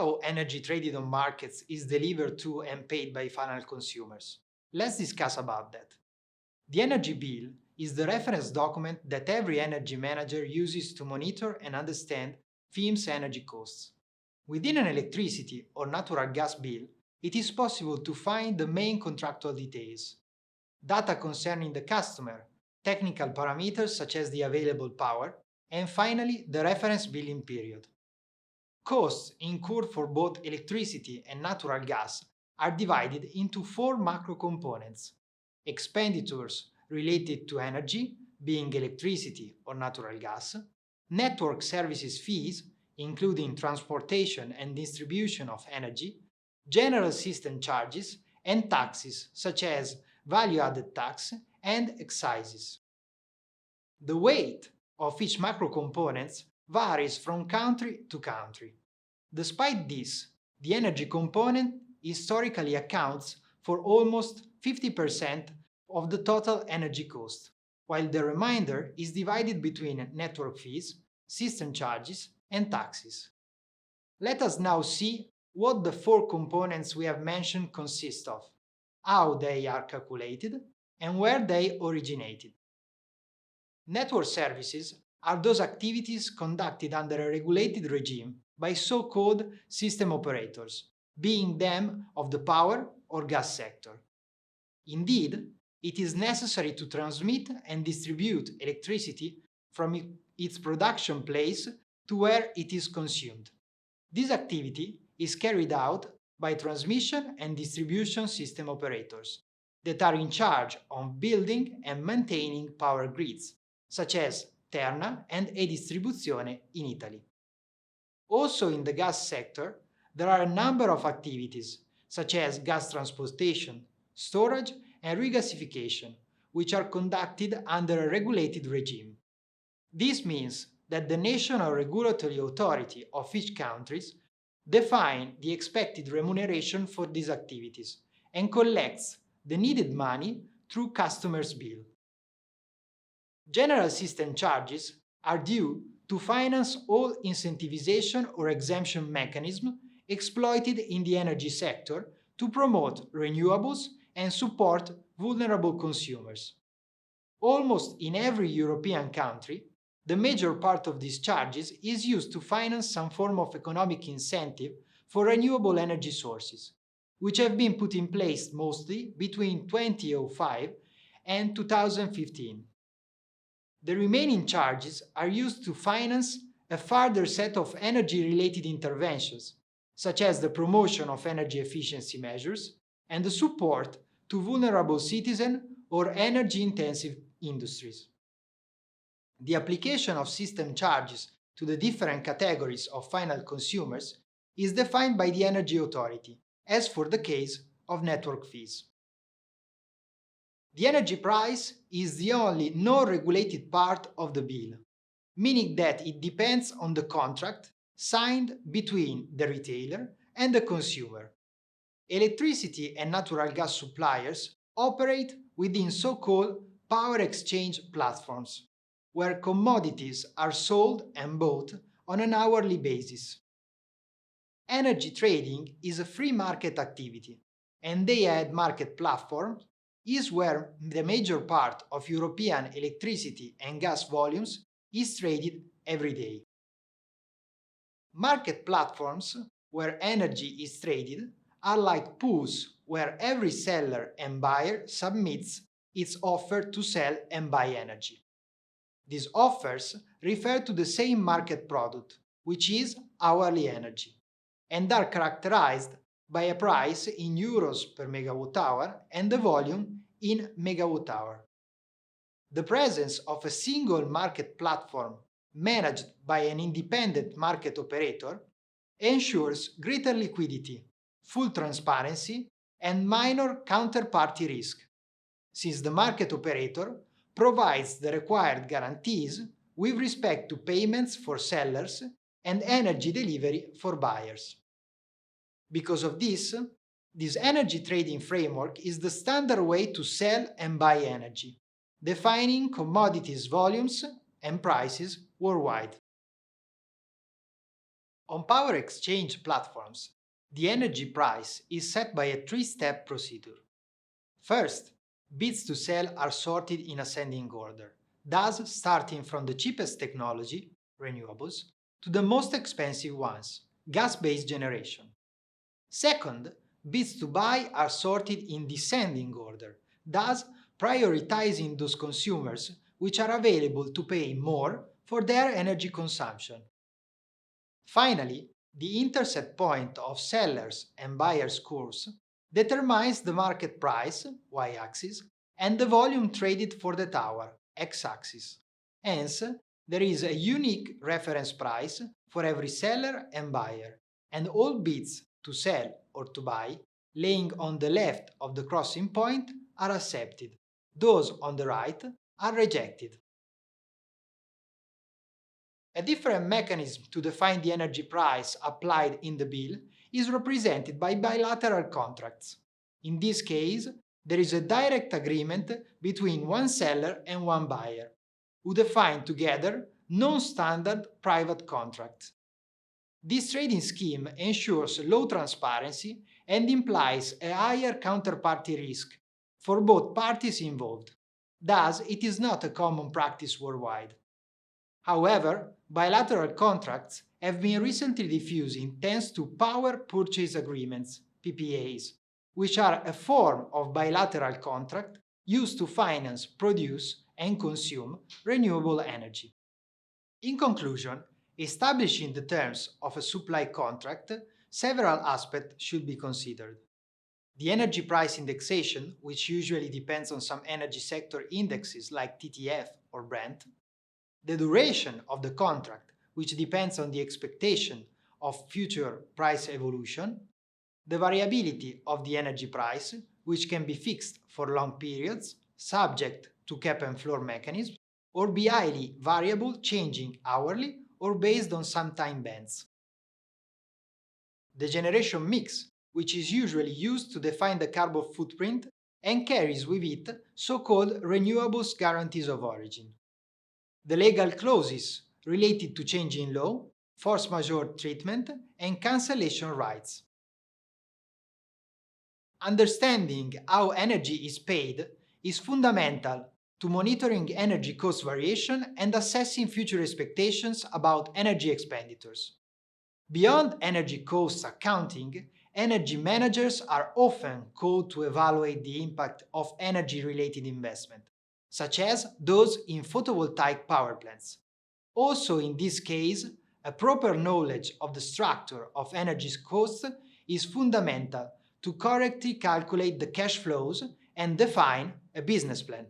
how energy traded on markets is delivered to and paid by final consumers. Let's discuss about that. The energy bill is the reference document that every energy manager uses to monitor and understand firms' energy costs. Within an electricity or natural gas bill, it is possible to find the main contractual details, data concerning the customer, technical parameters such as the available power, and finally the reference billing period. Costs incurred for both electricity and natural gas are divided into four macro components: expenditures related to energy, being electricity or natural gas, network services fees, including transportation and distribution of energy, general system charges, and taxes such as value-added tax and excises. The weight of each macro components varies from country to country. Despite this, the energy component historically accounts for almost 50% of the total energy cost, while the remainder is divided between network fees, system charges, and taxes. Let us now see what the four components we have mentioned consist of, how they are calculated, and where they originated. Network services are those activities conducted under a regulated regime by so-called system operators, being them of the power or gas sector. Indeed, it is necessary to transmit and distribute electricity from its production place to where it is consumed. This activity is carried out by transmission and distribution system operators that are in charge of building and maintaining power grids, such as Terna and E-Distribuzione in Italy. Also in the gas sector, there are a number of activities, such as gas transportation, storage, and regasification, which are conducted under a regulated regime. This means that the national regulatory authority of each country defines the expected remuneration for these activities and collects the needed money through customers' bill. General system charges are due to finance all incentivization or exemption mechanisms exploited in the energy sector to promote renewables and support vulnerable consumers. Almost in every European country, the major part of these charges is used to finance some form of economic incentive for renewable energy sources, which have been put in place mostly between 2005 and 2015. The remaining charges are used to finance a further set of energy-related interventions, such as the promotion of energy efficiency measures and the support to vulnerable citizens or energy-intensive industries. The application of system charges to the different categories of final consumers is defined by the Energy Authority, as for the case of network fees. The energy price is the only non-regulated part of the bill, meaning that it depends on the contract signed between the retailer and the consumer. Electricity and natural gas suppliers operate within so-called power exchange platforms, where commodities are sold and bought on an hourly basis. Energy trading is a free market activity, and day-ahead market platform is where the major part of European electricity and gas volumes is traded every day. Market platforms where energy is traded are like pools where every seller and buyer submits its offer to sell and buy energy. These offers refer to the same market product, which is hourly energy, and are characterized by a price in euros per megawatt hour and the volume in megawatt hour. The presence of a single market platform managed by an independent market operator ensures greater liquidity, full transparency, and minor counterparty risk, since the market operator provides the required guarantees with respect to payments for sellers and energy delivery for buyers. Because of this energy trading framework is the standard way to sell and buy energy, defining commodities volumes and prices worldwide. On power exchange platforms, the energy price is set by a three-step procedure. First, bids to sell are sorted in ascending order, thus starting from the cheapest technology, renewables, to the most expensive ones, gas-based generation. Second, bids to buy are sorted in descending order, thus prioritizing those consumers which are available to pay more for their energy consumption. Finally, the intercept point of sellers and buyers' curves determines the market price, y-axis, and the volume traded for the tower, x-axis. Hence, there is a unique reference price for every seller and buyer, and all bids to sell or to buy, laying on the left of the crossing point, are accepted. Those on the right are rejected. A different mechanism to define the energy price applied in the bill is represented by bilateral contracts. In this case, there is a direct agreement between one seller and one buyer, who define together non-standard private contracts. This trading scheme ensures low transparency and implies a higher counterparty risk for both parties involved. Thus, it is not a common practice worldwide. However, bilateral contracts have been recently diffusing thanks to power purchase agreements, PPAs, which are a form of bilateral contract used to finance, produce, and consume renewable energy. In conclusion, establishing the terms of a supply contract, several aspects should be considered. The energy price indexation, which usually depends on some energy sector indexes like TTF or Brent, the duration of the contract, which depends on the expectation of future price evolution, the variability of the energy price, which can be fixed for long periods, subject to cap and floor mechanisms, or be highly variable, changing hourly or based on some time bands. The generation mix, which is usually used to define the carbon footprint and carries with it so-called renewables guarantees of origin. The legal clauses related to change in law, force majeure treatment, and cancellation rights. Understanding how energy is paid is fundamental to monitoring energy cost variation and assessing future expectations about energy expenditures. Beyond energy costs accounting, energy managers are often called to evaluate the impact of energy-related investment, such as those in photovoltaic power plants. Also, in this case, a proper knowledge of the structure of energy costs is fundamental to correctly calculate the cash flows and define a business plan.